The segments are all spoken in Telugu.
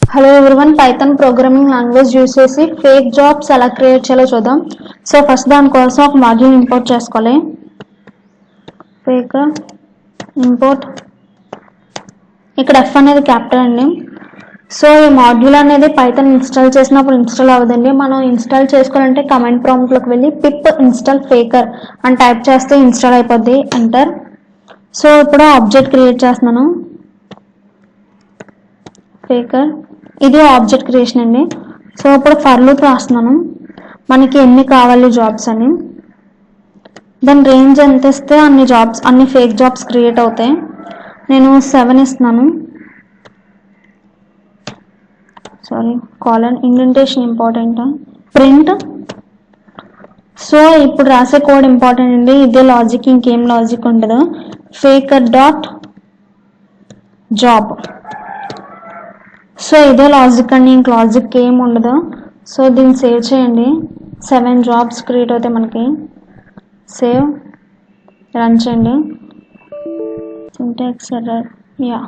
Hello everyone, Python programming language use చేసి ఫేక్ జాబ్స్ ఎలా క్రియేట్ చేయాలో చూద్దాం. సో ఫస్ట్ దానికోసం ఒక మాడ్యూల్ ఇంపోర్ట్ చేసుకోవాలి. ఫేక్ ఇంపోర్ట్, ఇక్కడ ఎఫ్ అనేది క్యాపిటల్ అండి. సో ఈ మాడ్యూల్ అనేది పైథాన్ ఇన్స్టాల్ చేసినప్పుడు ఇన్స్టాల్ అవ్వదండి. మనం ఇన్స్టాల్ చేసుకోవాలంటే కమాండ్ ప్రాంప్ట్లోకి వెళ్ళి పిప్ ఇన్స్టాల్ ఫేకర్ అని టైప్ చేస్తే ఇన్స్టాల్ అయిపోద్ది. ఎంటర్. సో ఇప్పుడు ఆబ్జెక్ట్ క్రియేట్ చేస్తున్నాను. ఫేకర్, ఇది ఆబ్జెక్ట్ క్రియేషన్ అండి. సో ఇప్పుడు ఫర్ లూప్ రాస్తున్నాను, మనకి ఎన్ని కావాలి జాబ్స్ అని. దాని రేంజ్ ఎంత ఇస్తే అన్ని జాబ్స్, అన్ని ఫేక్ జాబ్స్ క్రియేట్ అవుతాయి. నేను 7 ఇస్తున్నాను. Sorry, colon indentation important. Print. So ఇప్పుడు రాసే కోడ్ ఇంపార్టెంట్ అండి. ఇదే లాజిక్, ఇంకేం లాజిక్ ఉండదు. ఫేకర్ డాట్ జాబ్. సో ఇదే లాజిక్ అండి, ఇంక లాజిక్ ఏం ఉండదు. సో దీన్ని సేవ్ చేయండి. 7 జాబ్స్ క్రియేట్ అవుతాయి మనకి. సేవ్, రన్ చేయండి. సింటాక్స్ ఎర్రర్, యా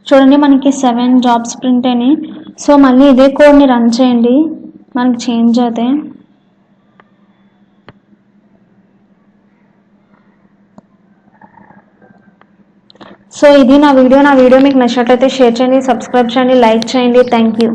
చూడండి మనకి 7 జాబ్స్ ప్రింట్ అయినాయి. సో మళ్ళీ ఇదే కోడ్ని రన్ చేయండి, మనకి చేంజ్ అవుతాయి. సో ఇది నా వీడియో మీకు నచ్చినట్లయితే షేర్ చేయండి, సబ్స్క్రైబ్ చేయండి, లైక్ చేయండి. Thank you.